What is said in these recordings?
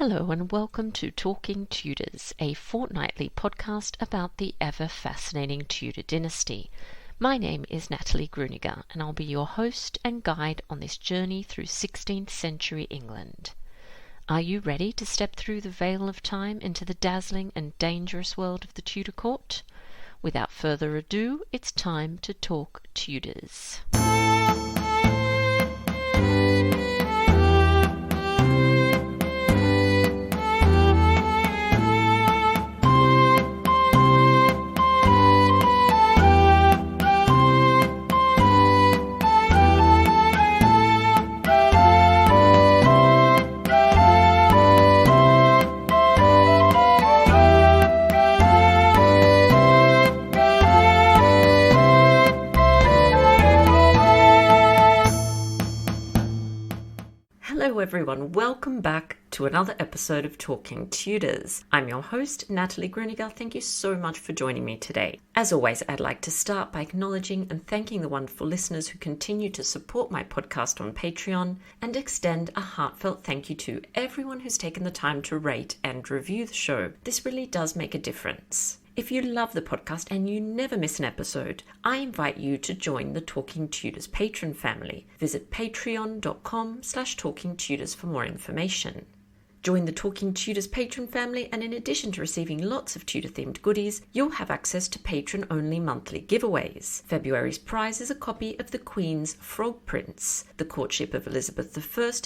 Hello and welcome to Talking Tudors, a fortnightly podcast about the ever-fascinating Tudor dynasty. My name is Natalie Grueninger and I'll be your host and guide on this journey through 16th century England. Are you ready to step through the veil of time into the dazzling and dangerous world of the Tudor court? Without further ado, it's time to talk Tudors. Hello everyone, welcome back to another episode of Talking Tudors. I'm your host, Natalie Grueninger. Thank you so much for joining me today. As always, I'd like to start by acknowledging and thanking the wonderful listeners who continue to support my podcast on Patreon, and extend a heartfelt thank you to everyone who's taken the time to rate and review the show. This really does make a difference. If you love the podcast and you never miss an episode, I invite you to join the Talking Tudors patron family. Visit patreon.com/talkingtudors for more information. Join the Talking Tudors patron family, and in addition to receiving lots of Tudor-themed goodies, you'll have access to patron-only monthly giveaways. February's prize is a copy of The Queen's Frog Prince, The Courtship of Elizabeth I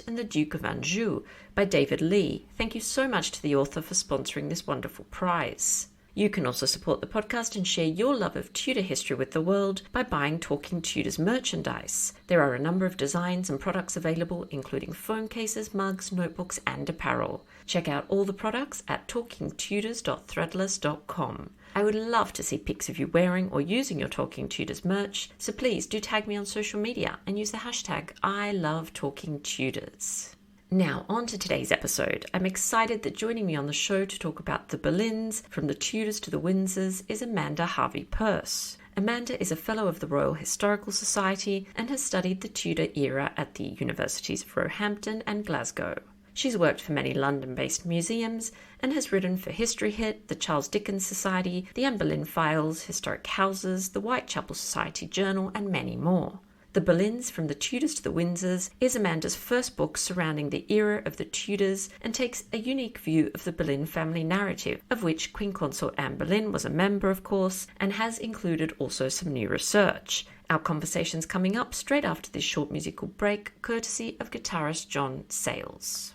and the Duke of Anjou by David Lee. Thank you so much to the author for sponsoring this wonderful prize. You can also support the podcast and share your love of Tudor history with the world by buying Talking Tudors merchandise. There are a number of designs and products available, including phone cases, mugs, notebooks, and apparel. Check out all the products at talkingtudors.threadless.com. I would love to see pics of you wearing or using your Talking Tudors merch, so please do tag me on social media and use the hashtag #ILoveTalkingTudors. Now, on to today's episode. I'm excited that joining me on the show to talk about the Boleyns, from the Tudors to the Windsors, is Amanda Harvey Purse. Amanda is a Fellow of the Royal Historical Society and has studied the Tudor era at the Universities of Roehampton and Glasgow. She's worked for many London-based museums and has written for History Hit, the Charles Dickens Society, the Anne Boleyn Files, Historic Houses, the Whitechapel Society Journal, and many more. The Boleyns, from the Tudors to the Windsors, is Amanda's first book surrounding the era of the Tudors and takes a unique view of the Boleyn family narrative, of which Queen Consort Anne Boleyn was a member, of course, and has included also some new research. Our conversation's coming up straight after this short musical break, courtesy of guitarist Jon Sayles.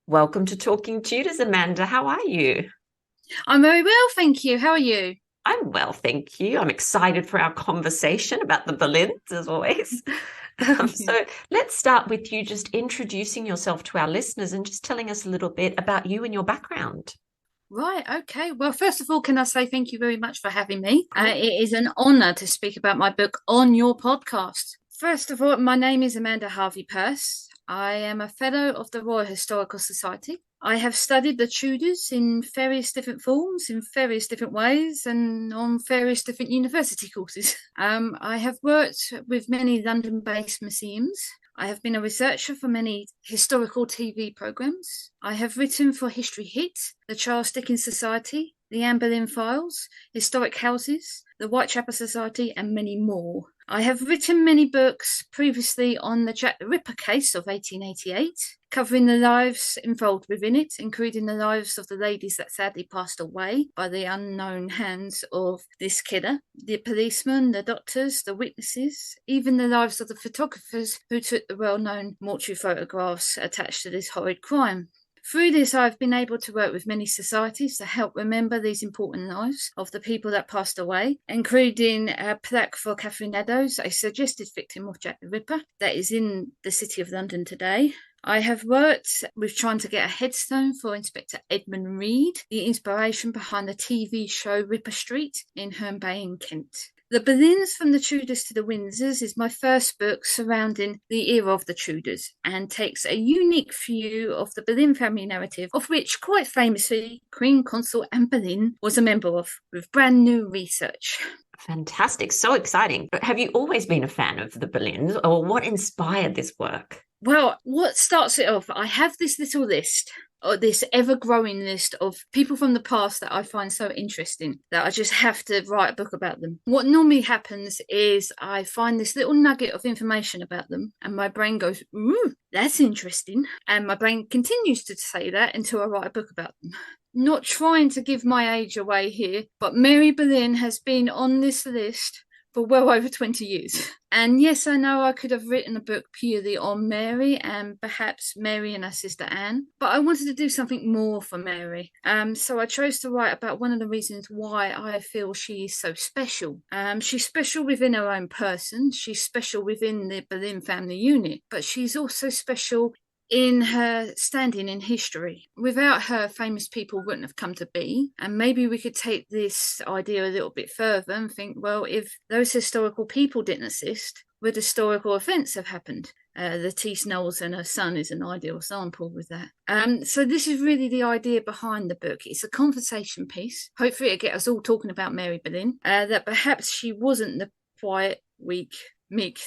Welcome to Talking Tudors, Amanda. How are you? I'm very well, thank you. How are you? I'm well, thank you. I'm excited for our conversation about the Boleyns, as always. So let's start with you just introducing yourself to our listeners and just telling us a little bit about you and your background. Right, okay. Well, first of all, can I say thank you very much for having me? It is an honour to speak about my book on your podcast. First of all, my name is Amanda Harvey Purse. I am a Fellow of the Royal Historical Society. I have studied the Tudors in various different forms, in various different ways, and on various different university courses. I have worked with many London-based museums. I have been a researcher for many historical TV programmes. I have written for History Hit, the Charles Dickens Society, the Anne Boleyn Files, Historic Houses, the Whitechapel Society, and many more. I have written many books previously on the Jack the Ripper case of 1888, covering the lives involved within it, including the lives of the ladies that sadly passed away by the unknown hands of this killer, the policemen, the doctors, the witnesses, even the lives of the photographers who took the well-known mortuary photographs attached to this horrid crime. Through this, I've been able to work with many societies to help remember these important lives of the people that passed away, including a plaque for Catherine Eddowes, a suggested victim of Jack the Ripper, that is in the City of London today. I have worked with trying to get a headstone for Inspector Edmund Reed, the inspiration behind the TV show Ripper Street in Herne Bay in Kent. The Boleyns from the Tudors to the Windsors is my first book surrounding the era of the Tudors and takes a unique view of the Boleyn family narrative, of which, quite famously, Queen Consort Anne Boleyn was a member of, with brand new research. Fantastic, so exciting. But have you always been a fan of the Boleyns, or what inspired this work? Well, what starts it off, I have this little list, or this ever-growing list of people from the past that I find so interesting that I just have to write a book about them. What normally happens is I find this little nugget of information about them and my brain goes, ooh, that's interesting. And my brain continues to say that until I write a book about them. Not trying to give my age away here, but Mary Boleyn has been on this list for well over 20 years. And yes, I know I could have written a book purely on Mary and perhaps Mary and her sister Anne, but I wanted to do something more for Mary. So I chose to write about one of the reasons why I feel she is so special. She's special within her own person, she's special within the Boleyn family unit, but she's also special in her standing in history. Without her, famous people wouldn't have come to be. And maybe we could take this idea a little bit further and think, well, if those historical people didn't exist, would historical events have happened? Lettice Knollys and her son is an ideal sample with that. So this is really the idea behind the book. It's a conversation piece. Hopefully it'll get us all talking about Mary Boleyn, that perhaps she wasn't the quiet, weak, meek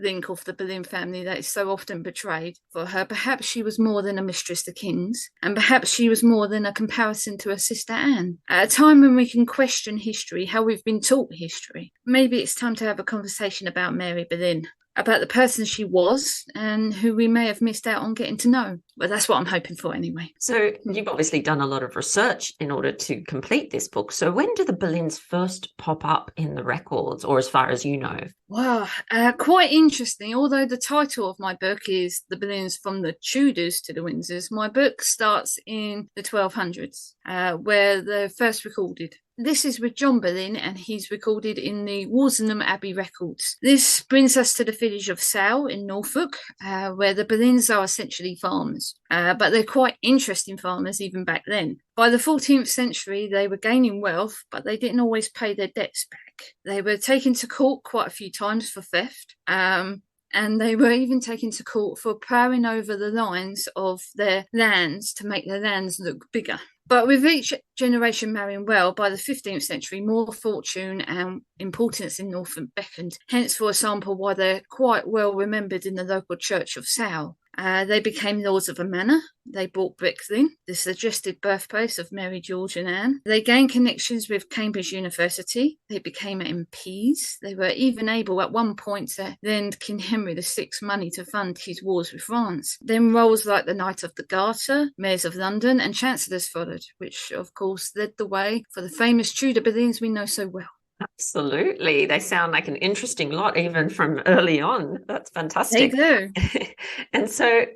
link of the Boleyn family that is so often portrayed. For her, perhaps she was more than a mistress to kings, and perhaps she was more than a comparison to her sister Anne. At a time when we can question history, how we've been taught history, maybe it's time to have a conversation about Mary Boleyn, about the person she was and who we may have missed out on getting to know. Well, that's what I'm hoping for anyway. So you've obviously done a lot of research in order to complete this book. So when do the Boleyns first pop up in the records, or as far as you know? Wow, quite interesting. Although the title of my book is The Boleyns from the Tudors to the Windsors, my book starts in the 1200s, where they're first recorded. This is with John Boleyn, and he's recorded in the Walsingham Abbey records. This brings us to the village of Sale in Norfolk, where the Boleyns are essentially farmers. But they're quite interesting farmers even back then. By the 14th century, they were gaining wealth, but they didn't always pay their debts back. They were taken to court quite a few times for theft. And they were even taken to court for ploughing over the lines of their lands to make their lands look bigger. But with each generation marrying well, by the 15th century, more fortune and importance in Norfolk beckoned. Hence, for example, why they're quite well remembered in the local church of Sale. They became lords of a manor. They bought Brixlin, the suggested birthplace of Mary, George and Anne. They gained connections with Cambridge University. They became MPs. They were even able at one point to lend King Henry VI money to fund his wars with France. Then roles like the Knight of the Garter, Mayors of London and Chancellors followed, which of course led the way for the famous Tudor Boleyns we know so well. Absolutely. They sound like an interesting lot, even from early on. That's fantastic. They do. And so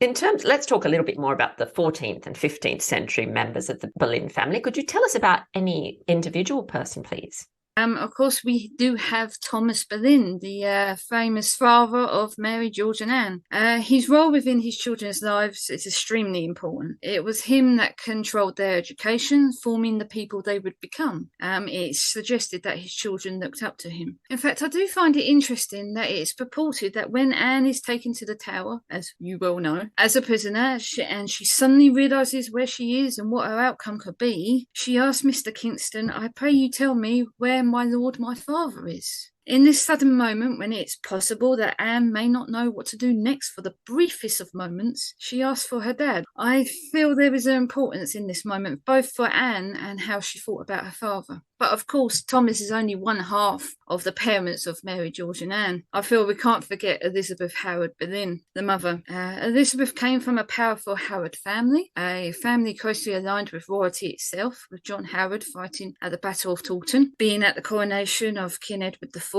let's talk a little bit more about the 14th and 15th century members of the Boleyn family. Could you tell us about any individual person, please? Of course, we do have Thomas Boleyn, the famous father of Mary, George and Anne. His role within his children's lives is extremely important. It was him that controlled their education, forming the people they would become. It's suggested that his children looked up to him. In fact, I do find it interesting that it's purported that when Anne is taken to the Tower, as you well know, as a prisoner, and she suddenly realises where she is and what her outcome could be, she asks Mr. Kingston, "I pray you tell me where my lord, my father is." In this sudden moment when it's possible that Anne may not know what to do next for the briefest of moments, she asks for her dad. I feel there is an importance in this moment, both for Anne and how she thought about her father. But of course, Thomas is only one half of the parents of Mary, George and Anne. I feel we can't forget Elizabeth Howard Boleyn, the mother. Elizabeth came from a powerful Howard family, a family closely aligned with royalty itself, with John Howard fighting at the Battle of Taunton, being at the coronation of King Edward IV,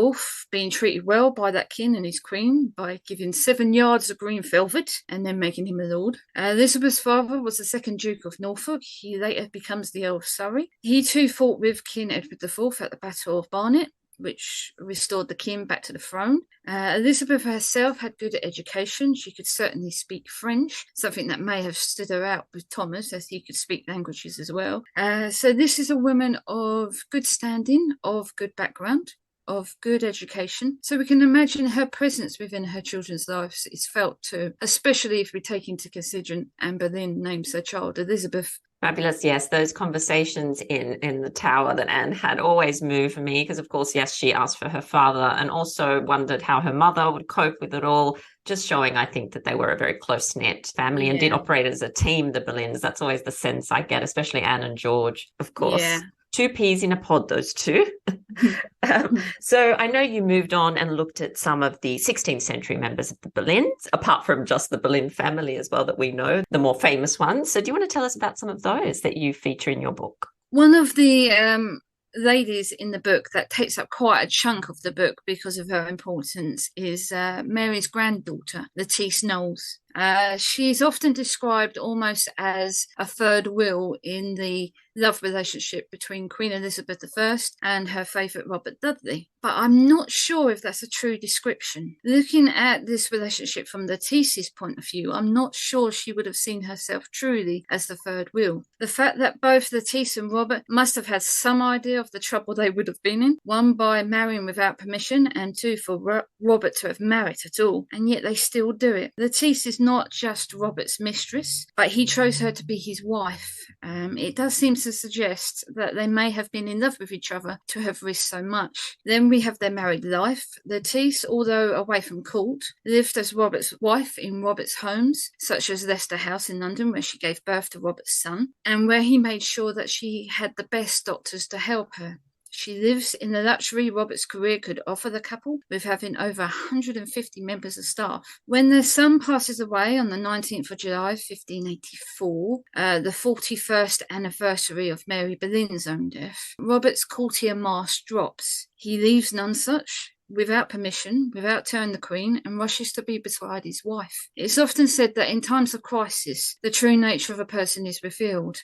being treated well by that king and his queen by giving 7 yards of green velvet and then making him a lord. Elizabeth's father was the second Duke of Norfolk. He later becomes the Earl of Surrey. He too fought with King Edward IV at the Battle of Barnet, which restored the king back to the throne. Elizabeth herself had good education. She could certainly speak French, something that may have stood her out with Thomas, as he could speak languages as well. So this is a woman of good standing, of good background, of good education. So we can imagine her presence within her children's lives is felt too, especially if we take into consideration Anne Boleyn names her child Elizabeth. Fabulous. Yes, those conversations in the tower that Anne had always moved me because, of course, yes, she asked for her father and also wondered how her mother would cope with it all, just showing, I think, that they were a very close-knit family and did operate as a team, the Boleyns. That's always the sense I get, especially Anne and George, of course. Yeah. 2 peas in a pod, those two. So I know you moved on and looked at some of the 16th century members of the Boleyns, apart from just the Boleyn family as well that we know, the more famous ones. So do you want to tell us about some of those that you feature in your book? One of the ladies in the book that takes up quite a chunk of the book because of her importance is Mary's granddaughter, Lettice Knollys. She's often described almost as a third wheel in the love relationship between Queen Elizabeth I and her favourite Robert Dudley. But I'm not sure if that's a true description. Looking at this relationship from Lettice's point of view, I'm not sure she would have seen herself truly as the third wheel. The fact that both Lettice and Robert must have had some idea of the trouble they would have been in, one by marrying without permission, and two for Robert to have married at all, and yet they still do it. Lettice is not just Robert's mistress, but he chose her to be his wife. It does seem to suggest that they may have been in love with each other to have risked so much. Then we have their married life. Lettice, although away from court, lived as Robert's wife in Robert's homes, such as Leicester House in London, where she gave birth to Robert's son, and where he made sure that she had the best doctors to help her. She lives in the luxury Robert's career could offer the couple, with having over 150 members of staff. When their son passes away on the 19th of July, 1584, the 41st anniversary of Mary Boleyn's own death, Robert's courtier mask drops. He leaves Nonsuch without permission, without telling the Queen, and rushes to be beside his wife. It's often said that in times of crisis, the true nature of a person is revealed.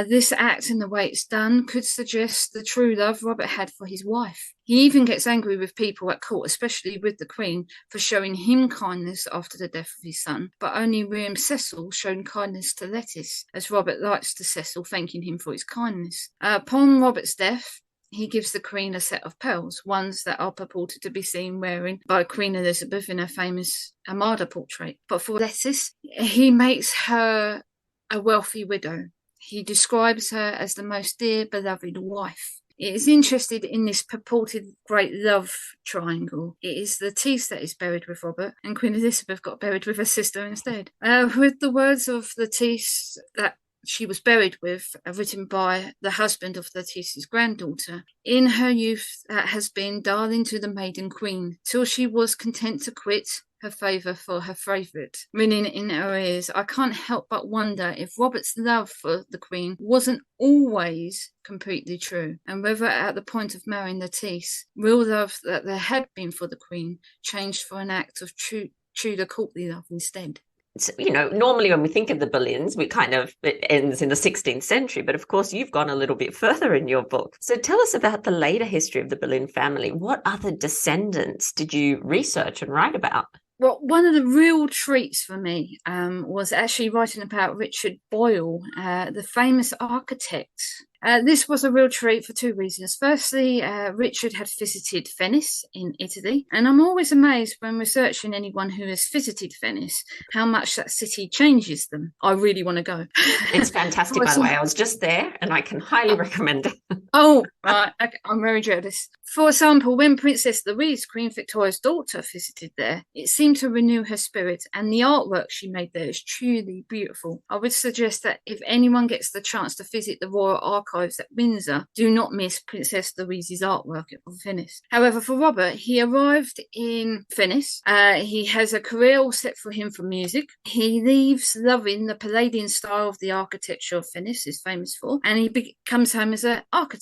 This act and the way it's done could suggest the true love Robert had for his wife. He even gets angry with people at court, especially with the Queen, for showing him kindness after the death of his son, but only William Cecil showed kindness to Lettice, as Robert writes to Cecil thanking him for his kindness. Upon Robert's death, he gives the Queen a set of pearls, ones that are purported to be seen wearing by Queen Elizabeth in her famous Armada portrait. But for Lettice, he makes her a wealthy widow. He describes her as the most dear, beloved wife. It is interested in this purported great love triangle. It is Lettice that is buried with Robert, and Queen Elizabeth got buried with her sister instead. With the words of Lettice that she was buried with, written by the husband of Lettice's granddaughter. In her youth, that has been darling to the maiden queen, till she was content to quit her favour for her favourite. Ringing in her ears, I can't help but wonder if Robert's love for the Queen wasn't always completely true, and whether at the point of marrying Lettice, real love that there had been for the Queen changed for an act of Tudor courtly love instead. You know, normally when we think of the Boleyns, it ends in the 16th century, but of course you've gone a little bit further in your book. So tell us about the later history of the Boleyn family. What other descendants did you research and write about? Well, one of the real treats for me was actually writing about Richard Boyle, the famous architect This was a real treat for two reasons. Firstly, Richard had visited Venice in Italy, and I'm always amazed when researching anyone who has visited Venice how much that city changes them. I really want to go. It's fantastic, by the way. I was just there, and I can highly recommend it. Oh, right. Okay. I'm very jealous. For example, when Princess Louise, Queen Victoria's daughter, visited there, it seemed to renew her spirit, and the artwork she made there is truly beautiful. I would suggest that if anyone gets the chance to visit the Royal Archives at Windsor, do not miss Princess Louise's artwork of Venice. However, for Robert, he arrived in Venice. He has a career all set for him for music. He leaves loving the Palladian style of the architecture of Venice is famous for, and he comes home as an architect.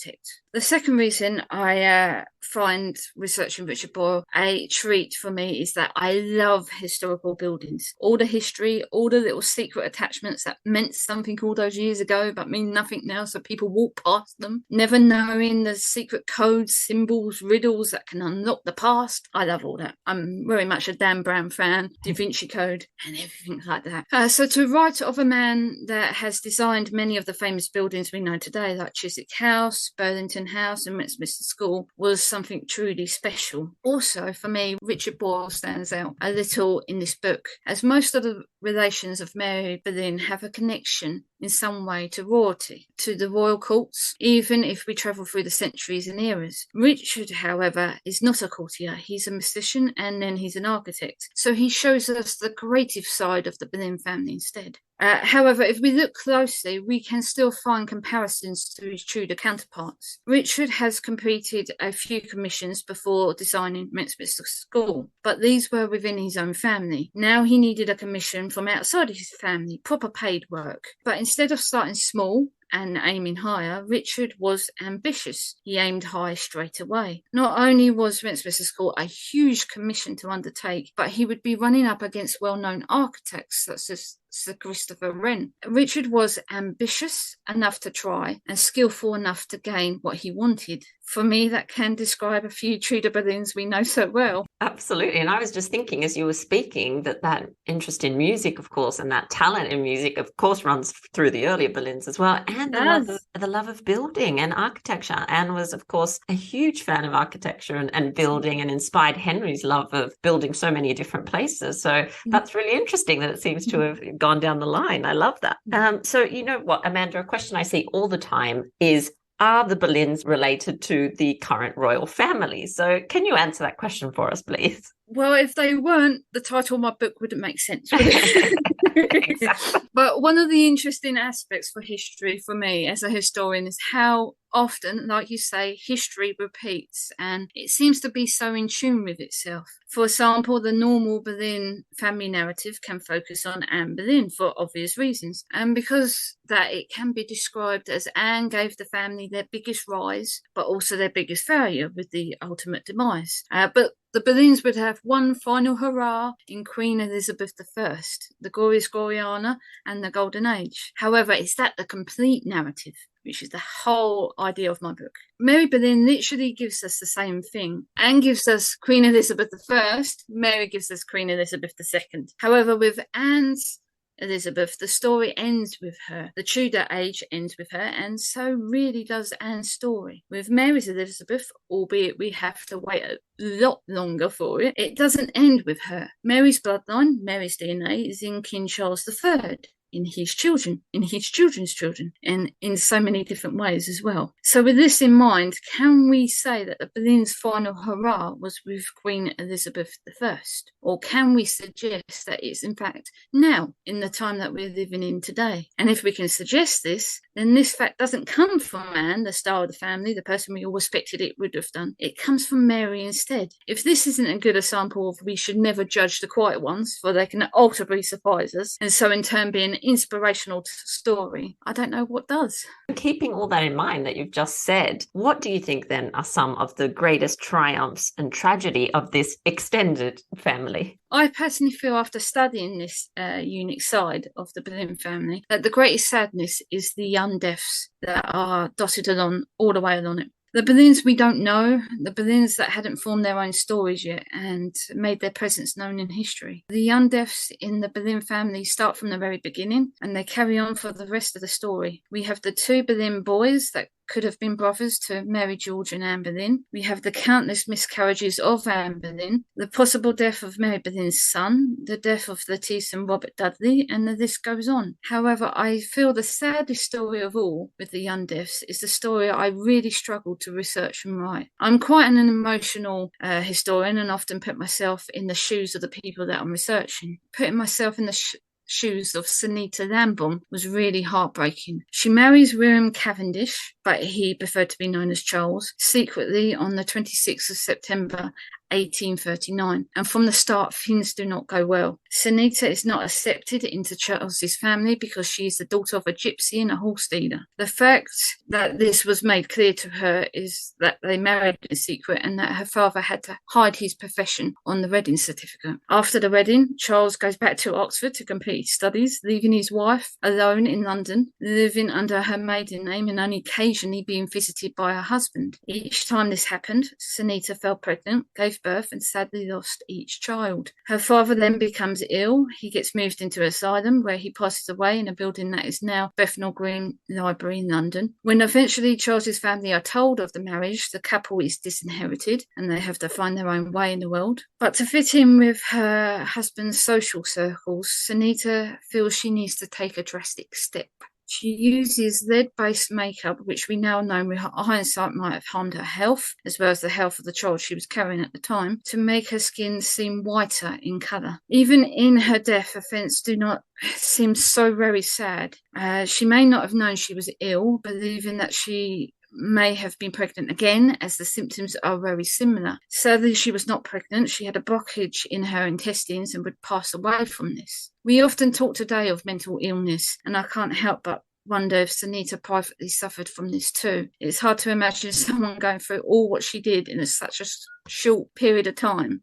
The second reason I find researching Richard Boyle a treat for me is that I love historical buildings. All the history, all the little secret attachments that meant something all those years ago but mean nothing now, so people walk past them, never knowing the secret codes, symbols, riddles that can unlock the past. I love all that. I'm very much a Dan Brown fan, Da Vinci Code and everything like that. So to write of a man that has designed many of the famous buildings we know today, like Chiswick House, Burlington House and Westminster School, was something truly special. Also, for me, Richard Boyle stands out a little in this book, as most of the relations of Mary Boleyn have a connection in some way to royalty, to the royal courts, even if we travel through the centuries and eras. Richard, however, is not a courtier. He's a musician and then he's an architect. So he shows us the creative side of the Boleyn family instead. However, if we look closely, we can still find comparisons to his Tudor counterparts. Richard has completed a few commissions before designing Westminster School, but these were within his own family. Now he needed a commission from outside of his family, proper paid work. But instead of starting small and aiming higher, Richard was ambitious. He aimed high straight away. Not only was Westminster School a huge commission to undertake, but he would be running up against well-known architects such as Sir Christopher Wren. Richard was ambitious enough to try and skillful enough to gain what he wanted. For me, that can describe a few Tudor Boleyns we know so well. Absolutely. And I was just thinking as you were speaking that interest in music, of course, and that talent in music, of course, runs through the earlier Boleyns as well. And the love of building and architecture. Anne was, of course, a huge fan of architecture and building, and inspired Henry's love of building so many different places. So that's really interesting that it seems to have gone down the line. I love that. So you know what, Amanda, a question I see all the time is, are the Boleyns related to the current royal family? So can you answer that question for us, please? Well, if they weren't, the title of my book wouldn't make sense, would it? Exactly. But one of the interesting aspects for history for me as a historian is how often, like you say, history repeats, and it seems to be so in tune with itself. For example, the normal Boleyn family narrative can focus on Anne Boleyn for obvious reasons, and because that it can be described as Anne gave the family their biggest rise, but also their biggest failure with the ultimate demise. But the Boleyns would have one final hurrah in Queen Elizabeth I, the Glorious Gloriana, and the Golden Age. However, is that the complete narrative, which is the whole idea of my book? Mary Boleyn literally gives us the same thing. Anne gives us Queen Elizabeth I, Mary gives us Queen Elizabeth II. However, with Anne's Elizabeth, the story ends with her. The Tudor age ends with her, and so really does Anne's story. With Mary's Elizabeth, albeit we have to wait a lot longer for it, it doesn't end with her. Mary's bloodline, Mary's DNA, is in King Charles III, in his children, in his children's children, and in so many different ways as well. So with this in mind, can we say that the Boleyn's final hurrah was with Queen Elizabeth I? Or can we suggest that it's in fact now, in the time that we're living in today? And if we can suggest this, then this fact doesn't come from Anne, the star of the family, the person we all expected it would have done. It comes from Mary instead. If this isn't a good example of we should never judge the quiet ones, for they can ultimately surprise us, and so in turn be an inspirational story, I don't know what does. Keeping all that in mind that you've just said, what do you think then are some of the greatest triumphs and tragedy of this extended family? I personally feel, after studying this unique side of the Boleyn family, that the greatest sadness is the young deaths that are dotted along all the way along it. The Boleyns we don't know, the Boleyns that hadn't formed their own stories yet and made their presence known in history. The young deaths in the Boleyn family start from the very beginning and they carry on for the rest of the story. We have the two Boleyn boys that could have been brothers to Mary George and Anne Boleyn. We have the countless miscarriages of Anne Boleyn, the possible death of Mary Boleyn's son, the death of Lettice and Robert Dudley, and the list goes on. However, I feel the saddest story of all with the young deaths is the story I really struggled to research and write. I'm quite an emotional historian and often put myself in the shoes of the people that I'm researching. Putting myself in the shoes of Sunita Lambourne was really heartbreaking. She marries William Cavendish, but he preferred to be known as Charles, secretly on the 26th of September 1839, and from the start things do not go well. Sunita is not accepted into Charles's family because she is the daughter of a gypsy and a horse dealer. The fact that this was made clear to her is that they married in secret and that her father had to hide his profession on the wedding certificate. After the wedding, Charles goes back to Oxford to complete his studies, leaving his wife alone in London, living under her maiden name and only occasionally being visited by her husband. Each time this happened, Sunita fell pregnant, gave birth and sadly lost each child. Her father then becomes ill. He gets moved into an asylum where he passes away in a building that is now Bethnal Green Library in London. When eventually Charles's family are told of the marriage, the couple is disinherited and they have to find their own way in the world. But to fit in with her husband's social circles, Sunita feels she needs to take a drastic step. She uses lead-based makeup, which we now know with hindsight might have harmed her health, as well as the health of the child she was carrying at the time, to make her skin seem whiter in colour. Even in her death, events do not seem so very sad. She may not have known she was ill, believing that she may have been pregnant again, as the symptoms are very similar. Sadly, she was not pregnant. She had a blockage in her intestines and would pass away from this. We often talk today of mental illness, and I can't help but wonder if Sunita privately suffered from this too. It's hard to imagine someone going through all what she did in such a short period of time.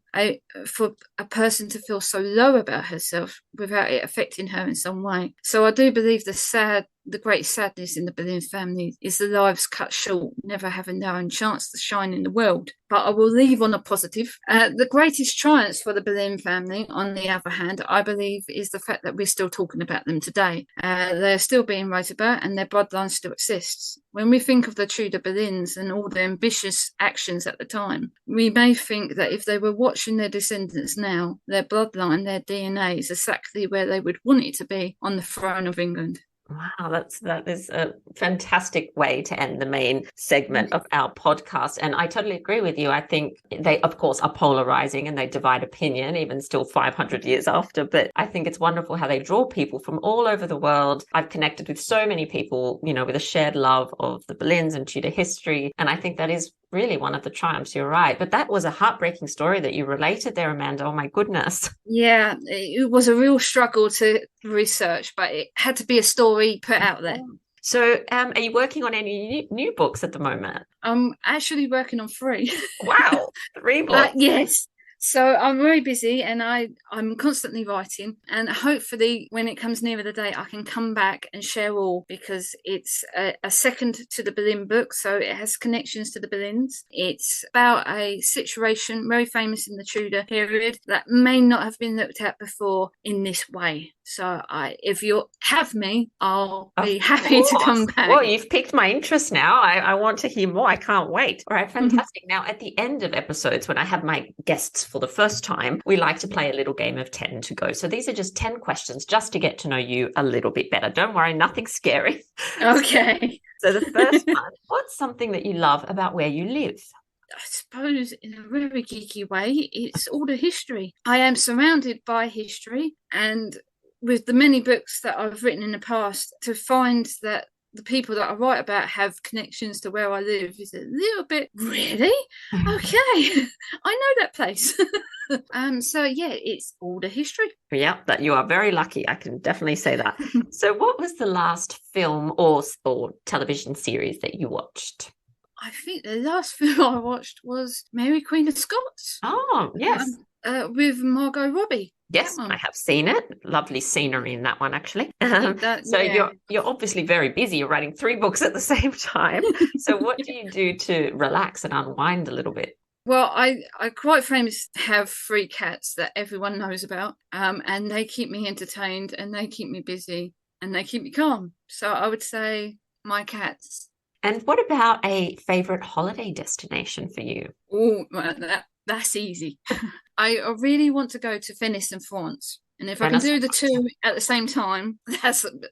For a person to feel so low about herself without it affecting her in some way. So I do believe the great sadness in the Boleyn family is the lives cut short, never having their own chance to shine in the world. But I will leave on a positive. The greatest triumph for the Boleyn family, on the other hand, I believe, is the fact that we're still talking about them today. They're still being wrote about and their bloodline still exists. When we think of the Tudor Boleyns and all their ambitious actions at the time, we may think that if they were watching their descendants now, their bloodline, their DNA is exactly where they would want it to be, on the throne of England. Wow, that is a fantastic way to end the main segment of our podcast. And I totally agree with you. I think they, of course, are polarizing and they divide opinion, even still 500 years after. But I think it's wonderful how they draw people from all over the world. I've connected with so many people, with a shared love of the Boleyns and Tudor history. And I think that is really one of the triumphs. You're right. But that was a heartbreaking story that you related there, Amanda. Oh, my goodness. Yeah, it was a real struggle to research, but it had to be a story put out there. So are you working on any new books at the moment? I'm actually working on 3. Wow, 3 books. Yes. So I'm very busy and I'm constantly writing, and hopefully when it comes nearer the date I can come back and share all, because it's a second to the Boleyn book, so it has connections to the Boleyns. It's about a situation very famous in the Tudor period that may not have been looked at before in this way. So if you have me, I'll be happy to come back. Well, you've piqued my interest now. I want to hear more. I can't wait. All right, fantastic. Now, at the end of episodes, when I have my guests for the first time, we like to play a little game of 10 to go. So these are just 10 questions just to get to know you a little bit better. Don't worry, nothing scary. Okay. So the first one, what's something that you love about where you live? I suppose in a very geeky way, it's all the history. I am surrounded by history, and with the many books that I've written in the past, to find that the people that I write about have connections to where I live is a little bit, really? Okay, I know that place. So yeah, it's all the history. Yeah, that you are very lucky. I can definitely say that. So what was the last film or television series that you watched? I think the last film I watched was Mary Queen of Scots. Oh, yes. With Margot Robbie. Yes, I have seen it. Lovely scenery in that one, actually. So yeah. you're obviously very busy. You're writing 3 books at the same time. So what do you do to relax and unwind a little bit? Well, I quite famous have 3 cats that everyone knows about, and they keep me entertained, and they keep me busy, and they keep me calm. So I would say my cats. And what about a favorite holiday destination for you? Oh, that's easy. I really want to go to Venice and France, and if I can do the 2 at the same time,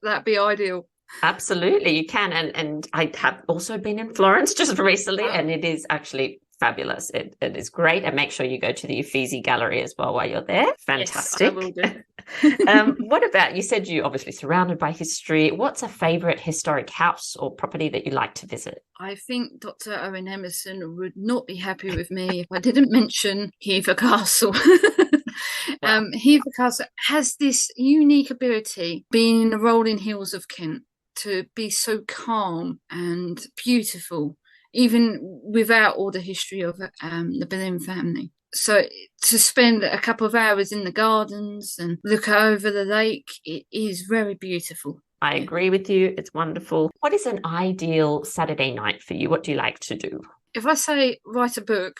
that'd be ideal. Absolutely, you can. And I have also been in Florence just recently, and it is actually fabulous. It is great. And make sure you go to the Uffizi Gallery as well while you're there. Fantastic. Yes, I will do. What about, you said you're obviously surrounded by history. What's a favorite historic house or property that you like to visit? I think Dr. Owen Emerson would not be happy with me if I didn't mention Hever Castle. Wow. Hever Castle has this unique ability, being in the rolling hills of Kent, to be so calm and beautiful, even without all the history of the Boleyn family. So to spend a couple of hours in the gardens and look over the lake, it is very beautiful. I agree with you. It's wonderful. What is an ideal Saturday night for you? What do you like to do? If I say write a book...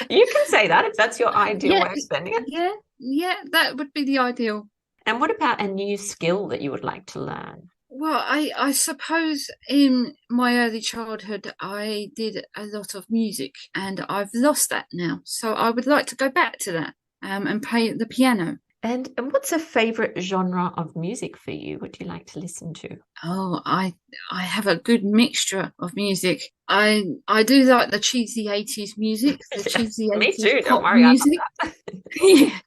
You can say that if that's your ideal way of spending it. Yeah, that would be the ideal. And what about a new skill that you would like to learn? Well, I suppose in my early childhood, I did a lot of music, and I've lost that now. So I would like to go back to that and play the piano. And what's a favourite genre of music for you? What do you like to listen to? Oh, I have a good mixture of music. I do like the cheesy 80s music, the cheesy 80s Me too, pop don't worry. music. Yeah.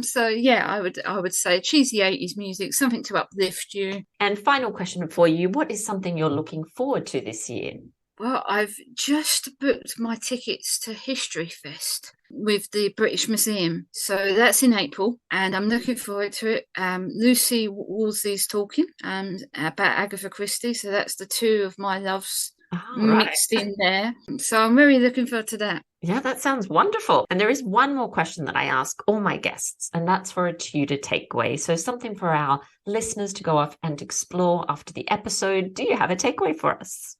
So yeah, I would say cheesy 80s music, something to uplift you. And final question for you, what is something you're looking forward to this year? Well, I've just booked my tickets to History Fest with the British Museum. So that's in April, and I'm looking forward to it. Lucy Wolsey's talking about Agatha Christie. So that's the 2 of my loves mixed in there. So I'm really looking forward to that. Yeah, that sounds wonderful. And there is one more question that I ask all my guests, and that's for a Tudor takeaway. So something for our listeners to go off and explore after the episode. Do you have a takeaway for us?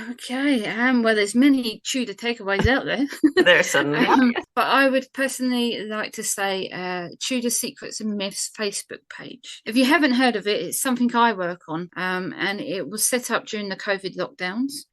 Okay, well, there's many Tudor takeaways out there. There certainly are. But I would personally like to say Tudor Secrets and Myths Facebook page. If you haven't heard of it, it's something I work on, and it was set up during the COVID lockdowns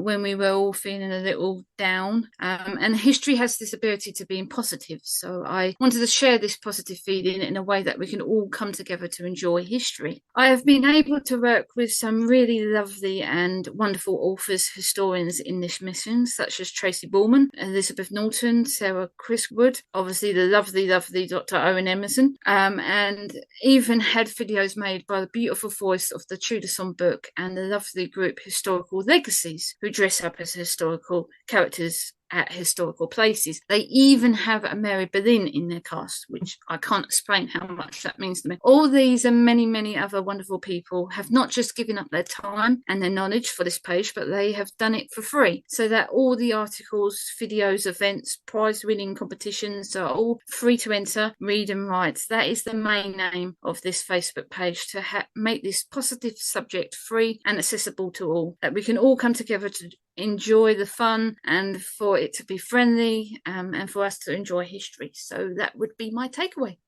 when we were all feeling a little down. And history has this ability to be positive, so I wanted to share this positive feeling in a way that we can all come together to enjoy history. I have been able to work with some really lovely and wonderful authors, historians in this mission, such as Tracy Borman, Elizabeth Norton, Sarah Crispwood, obviously the lovely Dr. Owen Emerson, and even had videos made by the beautiful voice of the Tudor Songbook and the lovely group Historical Legacies, who dress up as historical characters at historical places. They even have a Mary Boleyn in their cast, which I can't explain how much that means to me. All these and many, many other wonderful people have not just given up their time and their knowledge for this page, but they have done it for free, so that all the articles, videos, events, prize-winning competitions are all free to enter, read and write. That is the main aim of this Facebook page, to make this positive subject free and accessible to all, that we can all come together to enjoy the fun and for it to be friendly and for us to enjoy history. So that would be my takeaway.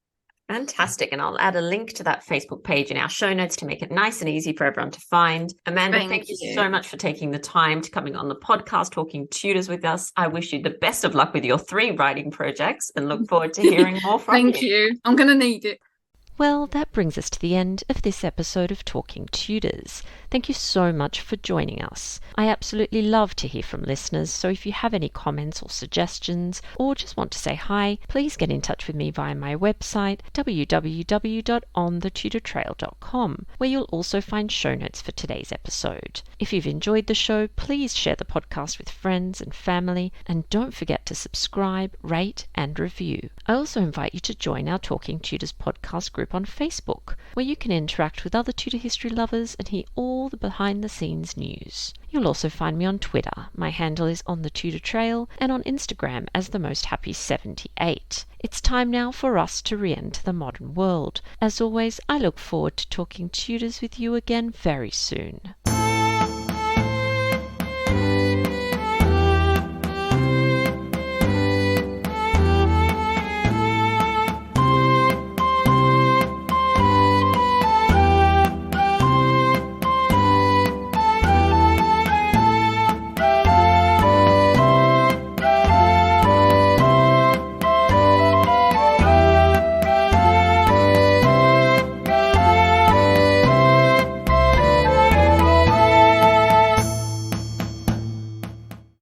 Fantastic. And I'll add a link to that Facebook page in our show notes to make it nice and easy for everyone to find. Amanda, thank you so much for taking the time to coming on the podcast, talking Tudors with us. I wish you the best of luck with your 3 writing projects and look forward to hearing more from you. Thank you. I'm going to need it. Well, that brings us to the end of this episode of Talking Tudors. Thank you so much for joining us. I absolutely love to hear from listeners, so if you have any comments or suggestions, or just want to say hi, please get in touch with me via my website, www.onthetudortrail.com, where you'll also find show notes for today's episode. If you've enjoyed the show, please share the podcast with friends and family, and don't forget to subscribe, rate, and review. I also invite you to join our Talking Tudors podcast group on Facebook, where you can interact with other Tudor history lovers and hear all all the behind-the-scenes news. You'll also find me on Twitter. My handle is On the Tudor Trail, and on Instagram as The Most Happy 78. It's time now for us to re-enter the modern world. As always, I look forward to talking Tudors with you again very soon.